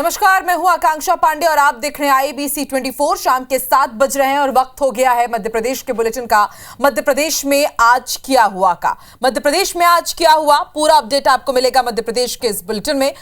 नमस्कार, मैं हूं आकांक्षा पांडे और आप देख रहे हैं IBC 24। शाम के 7 बज रहे हैं और वक्त हो गया है मध्य प्रदेश के बुलेटिन का। मध्य प्रदेश में आज क्या हुआ का मध्य प्रदेश में आज क्या हुआ, पूरा अपडेट आपको मिलेगा मध्य प्रदेश के इस बुलेटिन में।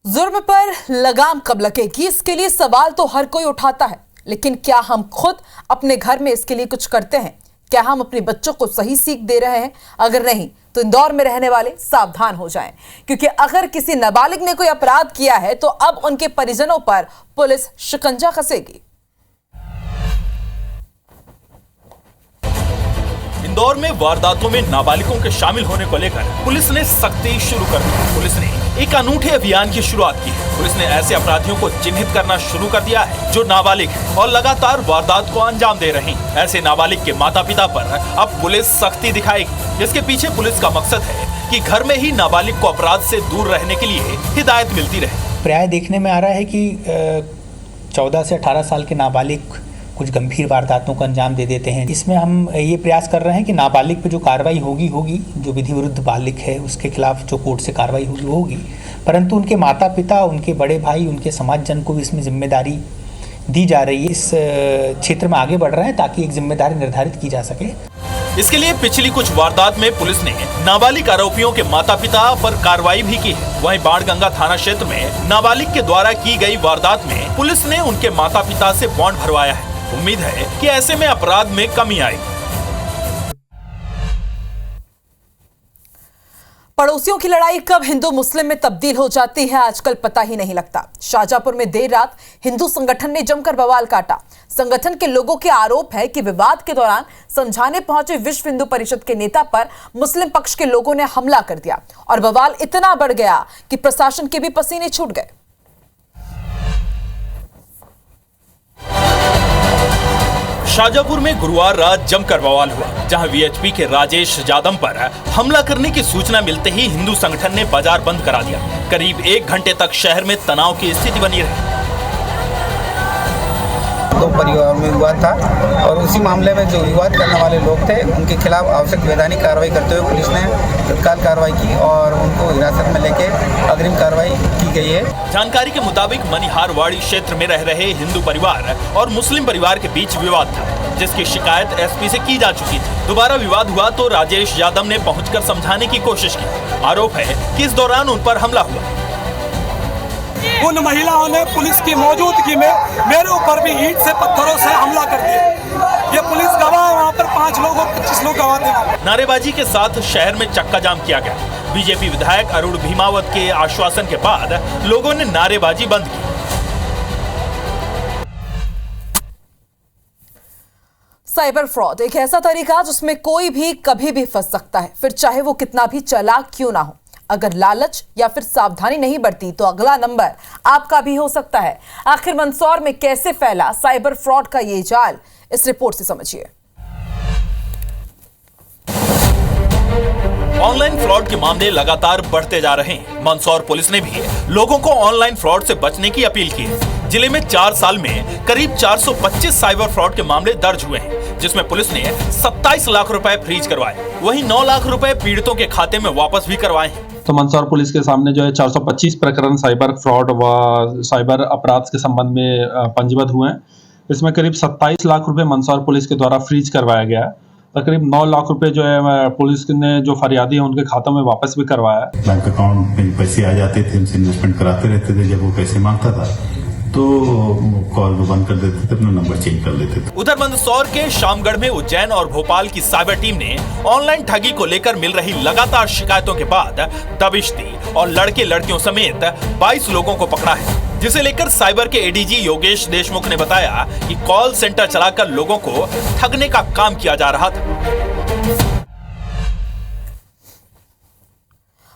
जुर्म पर लगाम कब लगेगी, इसके लिए सवाल तो हर कोई उठाता है, लेकिन क्या हम खुद अपने घर में इसके लिए कुछ करते हैं? क्या हम अपने बच्चों को सही सीख दे रहे हैं? अगर नहीं तो इंदौर में रहने वाले सावधान हो जाएं, क्योंकि अगर किसी नाबालिग ने कोई अपराध किया है तो अब उनके परिजनों पर पुलिस शिकंजा कसेगी। इंदौर में वारदातों में नाबालिगों के शामिल होने को लेकर पुलिस ने सख्ती शुरू कर दी। पुलिस ने एक अनूठे अभियान की शुरुआत की है। पुलिस ने ऐसे अपराधियों को चिन्हित करना शुरू कर दिया है जो नाबालिग हैं और लगातार वारदात को अंजाम दे रहे हैं। ऐसे नाबालिग के माता पिता पर अब पुलिस सख्ती दिखाएगी। इसके पीछे पुलिस का मकसद है कि घर में ही नाबालिग को अपराध से दूर रहने के लिए हिदायत मिलती रहे। प्राय देखने में आ रहा है कि 14 से 18 साल के नाबालिग कुछ गंभीर वारदातों को अंजाम दे देते हैं। इसमें हम ये प्रयास कर रहे हैं कि नाबालिग पे जो कार्रवाई होगी जो विधि विरुद्ध बालिग है उसके खिलाफ जो कोर्ट से कार्रवाई होगी, परंतु उनके माता पिता, उनके बड़े भाई, उनके समाजजन को भी इसमें जिम्मेदारी दी जा रही है। इस क्षेत्र में आगे बढ़ रहे हैं ताकि एक जिम्मेदारी निर्धारित की जा सके। इसके लिए पिछली कुछ वारदात में पुलिस ने नाबालिग आरोपियों के माता पिता पर कार्रवाई भी की है। वहीं बाणगंगा थाना क्षेत्र में नाबालिग के द्वारा की गई वारदात में पुलिस ने उनके माता पिता से बॉन्ड भरवाया है। उम्मीद है कि ऐसे में अपराध में कमी आएगी। पड़ोसियों की लड़ाई कब हिंदू मुस्लिम में तब्दील हो जाती है आजकल पता ही नहीं लगता। शाहजहांपुर में देर रात हिंदू संगठन ने जमकर बवाल काटा। संगठन के लोगों के आरोप है कि विवाद के दौरान समझाने पहुंचे विश्व हिंदू परिषद के नेता पर मुस्लिम पक्ष के लोगों ने हमला कर दिया और बवाल इतना बढ़ गया कि प्रशासन के भी पसीने छूट गए। शाहजहांपुर में गुरुवार रात जमकर बवाल हुआ, जहां VHP के राजेश यादव पर हमला करने की सूचना मिलते ही हिंदू संगठन ने बाजार बंद करा दिया। करीब 1 घंटे तक शहर में तनाव की स्थिति बनी रही। 2 परिवार में विवाद था और उसी मामले में जो विवाद करने वाले लोग थे उनके खिलाफ आवश्यक वैधानिक कार्रवाई करते हुए पुलिस ने तत्काल कार्रवाई की और उनको हिरासत में लेके अग्रिम कार्रवाई की गई है। जानकारी के मुताबिक मनिहारवाड़ी क्षेत्र में रह रहे हिंदू परिवार और मुस्लिम परिवार के बीच विवाद था, जिसकी शिकायत SP से की जा चुकी थी। दोबारा विवाद हुआ तो राजेश यादव ने पहुंचकर समझाने की कोशिश की। आरोप है कि इस दौरान उन पर हमला हुआ। उन महिलाओं ने पुलिस की मौजूदगी में मेरे ऊपर भी ईंट से पत्थरों से हमला कर दिया। ये पुलिस गवाह, वहाँ पर 5 लोग और 25 लोग गवाह थे। नारेबाजी के साथ शहर में चक्का जाम किया गया। बीजेपी विधायक अरुण भीमावत के आश्वासन के बाद लोगों ने नारेबाजी बंद की। साइबर फ्रॉड एक ऐसा तरीका जिसमें कोई भी कभी भी फंस सकता है, फिर चाहे वो कितना भी चालाक क्यों ना हो। अगर लालच या फिर सावधानी नहीं बरती तो अगला नंबर आपका भी हो सकता है। आखिर मंदसौर में कैसे फैला साइबर फ्रॉड का ये जाल, इस रिपोर्ट से समझिए। ऑनलाइन फ्रॉड के मामले लगातार बढ़ते जा रहे हैं। मंदसौर पुलिस ने भी लोगों को ऑनलाइन फ्रॉड से बचने की अपील की है। जिले में 4 साल में करीब 425 साइबर फ्रॉड के मामले दर्ज हुए हैं, जिसमें पुलिस ने 27 लाख रुपए फ्रीज करवाए। वहीं 9 लाख रुपए पीड़ितों के खाते में वापस भी करवाए हैं। तो मंदसौर पुलिस के सामने जो है 425 प्रकरण साइबर फ्रॉड व साइबर अपराध के संबंध में पंजीबद्ध हुए हैं। इसमें करीब 27 लाख रुपए मंदसौर पुलिस के द्वारा फ्रीज करवाया गया है। करीब 9 लाख रुपए जो है पुलिस ने जो फरियादी है उनके खातों में वापस भी करवाया। बैंक अकाउंट में पैसे आ जाते थे, उनसे इन्वेस्टमेंट कराते रहते थे। जब वो पैसे मांगता था तो कॉल बंद कर देते थे, अपना नंबर चेंज कर लेते थे। उधर मंदसौर के शामगढ़ में उज्जैन और भोपाल की साइबर टीम ने ऑनलाइन ठगी को लेकर मिल रही लगातार शिकायतों के बाद दबिश दी और लड़के लड़कियों समेत 22 लोगों को पकड़ा है, जिसे लेकर साइबर के ADG योगेश देशमुख ने बताया कि कॉल सेंटर चलाकर लोगों को ठगने का काम किया जा रहा था।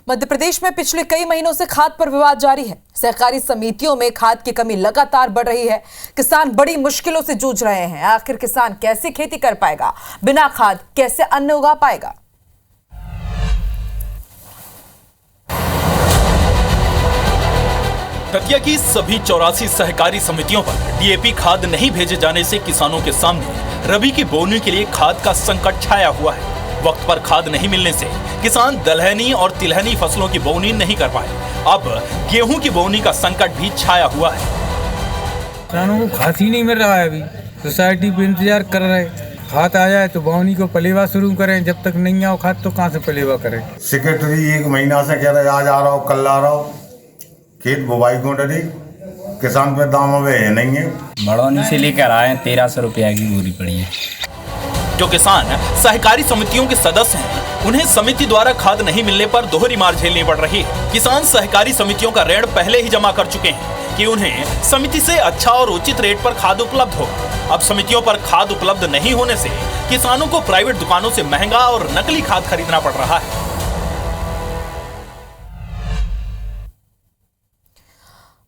मध्य प्रदेश में पिछले कई महीनों से खाद पर विवाद जारी है। सहकारी समितियों में खाद की कमी लगातार बढ़ रही है। किसान बड़ी मुश्किलों से जूझ रहे हैं। आखिर किसान कैसे खेती कर पाएगा? बिना खाद कैसे अन्न उगा पाएगा? दतिया की सभी 84 सहकारी समितियों पर DAP खाद नहीं भेजे जाने से किसानों के सामने रबी की बोनी के लिए खाद का संकट छाया हुआ है। वक्त पर खाद नहीं मिलने से किसान दलहनी और तिलहनी फसलों की बोवनी नहीं कर पाए। अब गेहूं की बोवनी का संकट भी छाया हुआ है। किसानों को खाद ही नहीं मिल रहा है। अभी सोसाइटी पे इंतजार कर रहे हैं, खाद आ जाए तो बोवनी को पलेवा शुरू करें। जब तक नहीं आओ खाद तो कहाँ से पलेवा करें। सेक्रेटरी 1 महीना से कह रहे आज आ रहा हो कल आ रहा हो, खेत बुवाई को डरी, किसान पे दाम अब है नहीं है। बड़ौनी से लेकर आए 1300 रुपया की बोरी पड़ी है। जो किसान सहकारी समितियों के सदस्य हैं, उन्हें समिति द्वारा खाद नहीं मिलने पर दोहरी मार झेलनी पड़ रही है। किसान सहकारी समितियों का ऋण पहले ही जमा कर चुके हैं कि उन्हें समिति से अच्छा और उचित रेट पर खाद उपलब्ध हो। अब समितियों पर खाद उपलब्ध नहीं होने से किसानों को प्राइवेट दुकानों से महंगा और नकली खाद खरीदना पड़ रहा है।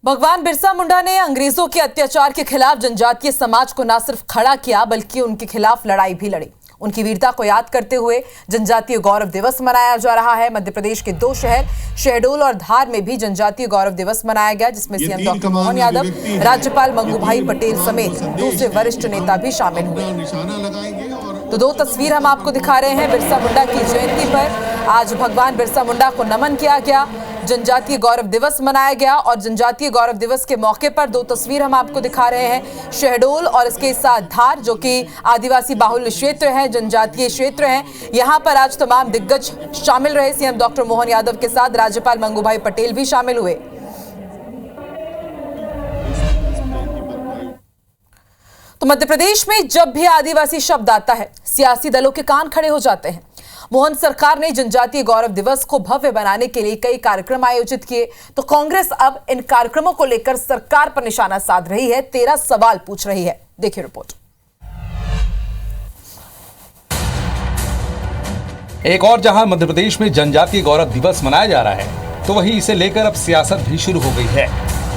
भगवान बिरसा मुंडा ने अंग्रेजों के अत्याचार के खिलाफ जनजातीय समाज को न सिर्फ खड़ा किया बल्कि उनके खिलाफ लड़ाई भी लड़ी। उनकी वीरता को याद करते हुए जनजातीय गौरव दिवस मनाया जा रहा है। मध्य प्रदेश के 2 शहर शहडोल और धार में भी जनजातीय गौरव दिवस मनाया गया, जिसमें सीएम डॉक्टर मोहन यादव, राज्यपाल मंगूभाई पटेल समेत दूसरे वरिष्ठ नेता भी शामिल हुए। तो 2 तस्वीर हम आपको दिखा रहे हैं। बिरसा मुंडा की जयंती पर आज भगवान बिरसा मुंडा को नमन किया गया, जनजातीय गौरव दिवस मनाया गया और जनजातीय गौरव दिवस के मौके पर 2 तस्वीर हम आपको दिखा रहे हैं। शहडोल और इसके साथ धार, जो कि आदिवासी बाहुल्य क्षेत्र है, जनजातीय क्षेत्र है, यहां पर आज तमाम दिग्गज शामिल रहे। सीएम डॉक्टर मोहन यादव के साथ राज्यपाल मंगूभाई पटेल भी शामिल हुए। तो मध्य प्रदेश में जब भी आदिवासी शब्द आता है, सियासी दलों के कान खड़े हो जाते हैं। मोहन सरकार ने जनजातीय गौरव दिवस को भव्य बनाने के लिए कई कार्यक्रम आयोजित किए, तो कांग्रेस अब इन कार्यक्रमों को लेकर सरकार पर निशाना साध रही है, 13 सवाल पूछ रही है। देखिए रिपोर्ट। एक और जहां मध्य प्रदेश में जनजातीय गौरव दिवस मनाया जा रहा है, तो वहीं इसे लेकर अब सियासत भी शुरू हो गई है।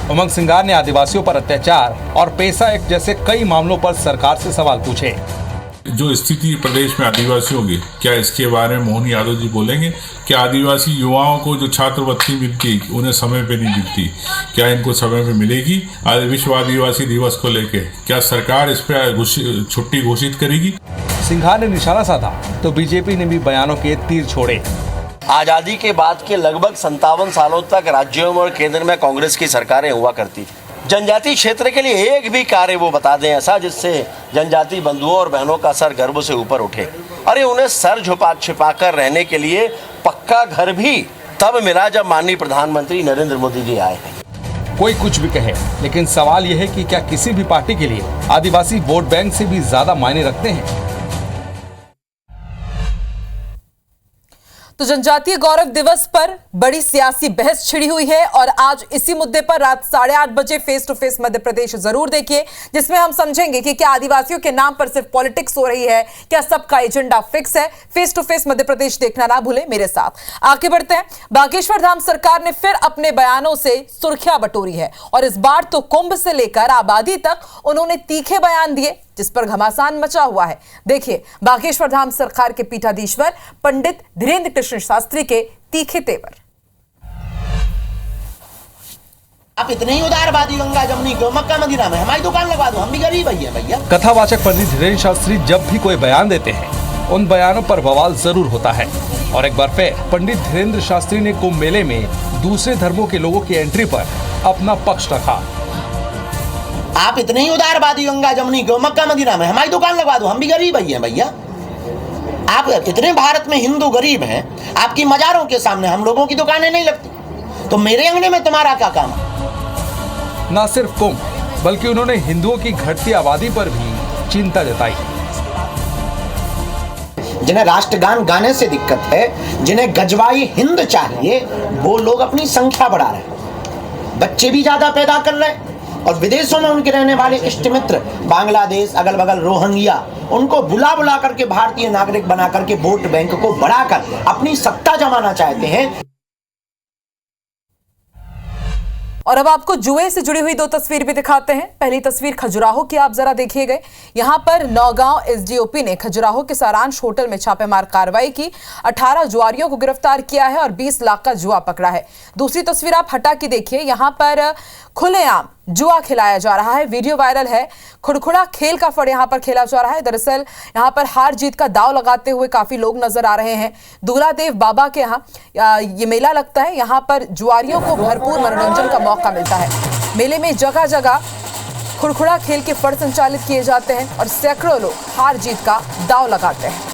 उमंग सिंगार ने आदिवासियों पर अत्याचार और पेशा एक्ट जैसे कई मामलों पर सरकार से सवाल पूछे। जो स्थिति प्रदेश में आदिवासियों की, क्या इसके बारे में मोहन यादव जी बोलेंगे? क्या आदिवासी युवाओं को जो छात्रवृत्ति मिलती उन्हें समय पे नहीं मिलती, क्या इनको समय पे मिलेगी? विश्व आदिवासी दिवस को लेके क्या सरकार इस पर छुट्टी घोषित करेगी? सिंघार ने निशाना साधा तो बीजेपी ने भी बयानों के तीर छोड़े। आजादी के बाद के लगभग 57 सालों तक राज्यों में और केंद्र में कांग्रेस की सरकारें हुआ करती थी। जनजातीय क्षेत्र के लिए एक भी कार्य वो बता दें ऐसा जिससे जनजातीय बंधुओं और बहनों का सर गर्व से ऊपर उठे। अरे उन्हें सर छिपा कर रहने के लिए पक्का घर भी तब मिला जब माननीय प्रधानमंत्री नरेंद्र मोदी जी आए हैं। कोई कुछ भी कहे, लेकिन सवाल यह है कि क्या किसी भी पार्टी के लिए आदिवासी वोट बैंक से भी ज्यादा मायने रखते हैं? तो जनजातीय गौरव दिवस पर बड़ी सियासी बहस छिड़ी हुई है और आज इसी मुद्दे पर रात 8:30 बजे face to face Madhya Pradesh जरूर देखिए, जिसमें हम समझेंगे कि क्या आदिवासियों के नाम पर सिर्फ पॉलिटिक्स हो रही है, क्या सबका एजेंडा फिक्स है। Face to face Madhya Pradesh देखना ना भूलें मेरे साथ। आगे बढ़ते हैं। बागेश्वर धाम सरकार ने फिर अपने बयानों से सुर्खियां बटोरी है और इस बार तो कुंभ से लेकर आबादी तक उन्होंने तीखे बयान दिए, जिस पर घमासान मचा हुआ है। देखिए बागेश्वर धाम सरकार के पीठाधीश्वर पंडित धीरेन्द्र कृष्ण शास्त्री के तीखे तेवर। आप इतने ही उदारवादी गंगा जमुनी गोमक का मदीना में हमारी दुकान लगवा दो, हम भी गरीब ही हैं भैया। कथावाचक पंडित धीरेन्द्र शास्त्री जब भी कोई बयान देते हैं, उन बयानों पर बवाल जरूर होता है। और एक बार फिर पंडित धीरेन्द्र शास्त्री ने कुंभ मेले में दूसरे धर्मों के लोगों की एंट्री पर अपना पक्ष रखा। आप इतने ही उदारवादी गंगा जमुनी गोमक का मदीना में हमारी दुकान लगवा दो, हम भी गरीब ही हैं भैया। आप इतने भारत में हिंदू गरीब हैं, आपकी मजारों के सामने हम लोगों की दुकानें नहीं लगती, तो मेरे अंगने में तुम्हारा क्या काम है? न सिर्फ कुंभ बल्कि उन्होंने हिंदुओं की घटती आबादी पर भी चिंता जताई। जिन्हें राष्ट्रगान गाने से दिक्कत है, जिन्हें गजवाई हिंद चाहिए, वो लोग अपनी संख्या बढ़ा रहे हैं, बच्चे भी ज्यादा पैदा कर रहे हैं और विदेशों में उनके रहने वाले इष्ट मित्र बांग्लादेश, अगल बगल रोहिंग्या, उनको बुला बुला करके भारतीय नागरिक बना करके वोट बैंक को बढ़ाकर अपनी सत्ता जमाना चाहते हैं। और अब आपको जुए से जुड़ी हुई 2 तस्वीर भी दिखाते हैं। पहली तस्वीर खजुराहो की, आप जरा देखिएगा। यहां पर नौगांव एसडीओपी ने खजुराहो के सारांश होटल में छापेमार कार्रवाई की, 18 जुआरियों को गिरफ्तार किया है और 20 लाख का जुआ पकड़ा है। दूसरी तस्वीर आप हटा के देखिए, यहां पर खुलेआम जुआ खिलाया जा रहा है। वीडियो वायरल है। खुड़खुड़ा खेल का फड़ यहां पर खेला जा रहा है। दरअसल यहां पर हार जीत का दांव लगाते हुए काफी लोग नजर आ रहे हैं। दूल्हादेव बाबा के यहाँ ये मेला लगता है। यहां पर जुआरियों को भरपूर मनोरंजन का मौका मिलता है। मेले में जगह जगह खुड़खुड़ा खेल के फड़ संचालित किए जाते हैं और सैकड़ों लोग हार जीत का दांव लगाते हैं।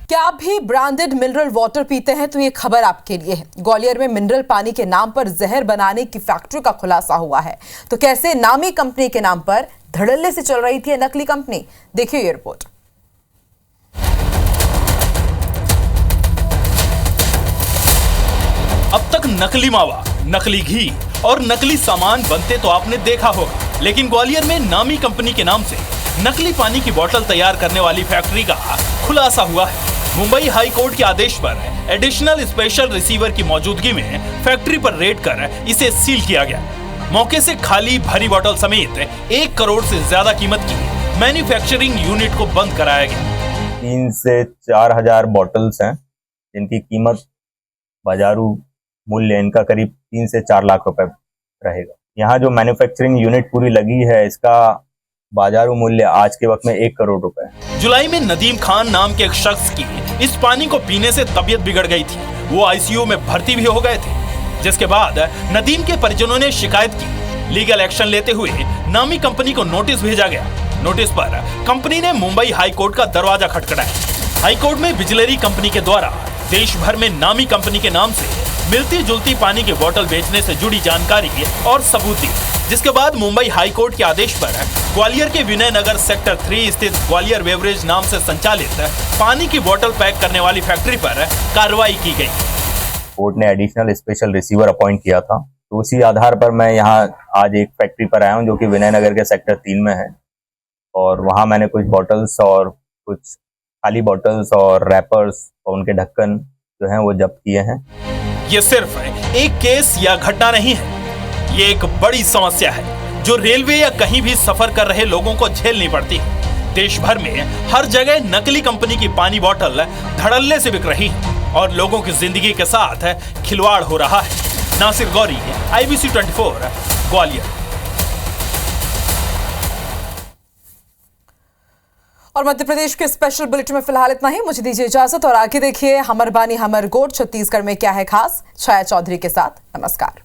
क्या आप भी ब्रांडेड मिनरल वाटर पीते हैं तो ये खबर आपके लिए है। ग्वालियर में मिनरल पानी के नाम पर जहर बनाने की फैक्ट्री का खुलासा हुआ है। तो कैसे नामी कंपनी के नाम पर धड़ल्ले से चल रही थी नकली कंपनी, देखिए ये रिपोर्ट। अब तक नकली मावा, नकली घी और नकली सामान बनते तो आपने देखा होगा, लेकिन ग्वालियर में नामी कंपनी के नाम से नकली पानी की बोतल तैयार करने वाली फैक्ट्री का खुलासा हुआ है। मुंबई हाई कोर्ट के आदेश पर एडिशनल स्पेशल रिसीवर की मौजूदगी में फैक्ट्री पर रेड कर इसे सील किया गया। मौके से खाली भरी बोतल समेत 1 करोड़ से ज्यादा कीमत की मैन्युफैक्चरिंग यूनिट को बंद कराया गया। 3 से 4 हजार बॉटल्स हैं जिनकी कीमत बाजारू मूल्य इनका करीब 3 से 4 लाख रुपए रहेगा। यहाँ जो मैन्युफैक्चरिंग यूनिट पूरी लगी है इसका बाजारू मूल्य आज के वक्त में 1 करोड़ रुपए। जुलाई में नदीम खान नाम के एक शख्स की इस पानी को पीने से तबीयत बिगड़ गई थी। वो आईसीयू में भर्ती भी हो गए थे, जिसके बाद नदीम के परिजनों ने शिकायत की। लीगल एक्शन लेते हुए नामी कंपनी को नोटिस भेजा गया। नोटिस पर कंपनी ने मुंबई हाई कोर्ट का दरवाजा खटखटाया। हाई कोर्ट में बिजलेरी कंपनी के द्वारा देश भर में नामी कंपनी के नाम से मिलती जुलती पानी की बोतल बेचने से जुड़ी जानकारी और सबूत दी, जिसके बाद मुंबई हाई कोर्ट के आदेश पर ग्वालियर के विनय नगर सेक्टर 3 स्थित ग्वालियर बेवरेज नाम से संचालित पानी की बोतल पैक करने वाली फैक्ट्री पर कार्रवाई की गई। कोर्ट ने एडिशनल स्पेशल रिसीवर अपॉइंट किया था, तो उसी आधार पर मैं यहाँ आज एक फैक्ट्री पर आया हूँ जो कि विनय नगर के सेक्टर 3 में है। और वहाँ मैंने कुछ बॉटल्स और कुछ खाली बॉटल्स और रैपर्स और उनके ढक्कन जो हैं वो जब्त किए हैं। ये सिर्फ एक केस या घटना नहीं है, ये एक बड़ी समस्या है जो रेलवे या कहीं भी सफर कर रहे लोगों को झेलनी पड़ती है। देश भर में हर जगह नकली कंपनी की पानी बोतल धड़ल्ले से बिक रही है और लोगों की जिंदगी के साथ खिलवाड़ हो रहा है। नासिर गौरी, IBC 24, ग्वालियर। और मध्य प्रदेश के स्पेशल बुलेटिन में फिलहाल इतना ही। मुझे दीजिए इजाजत और आगे देखिए हमर बानी हमर गोट छत्तीसगढ़ में क्या है खास, छाया चौधरी के साथ। नमस्कार।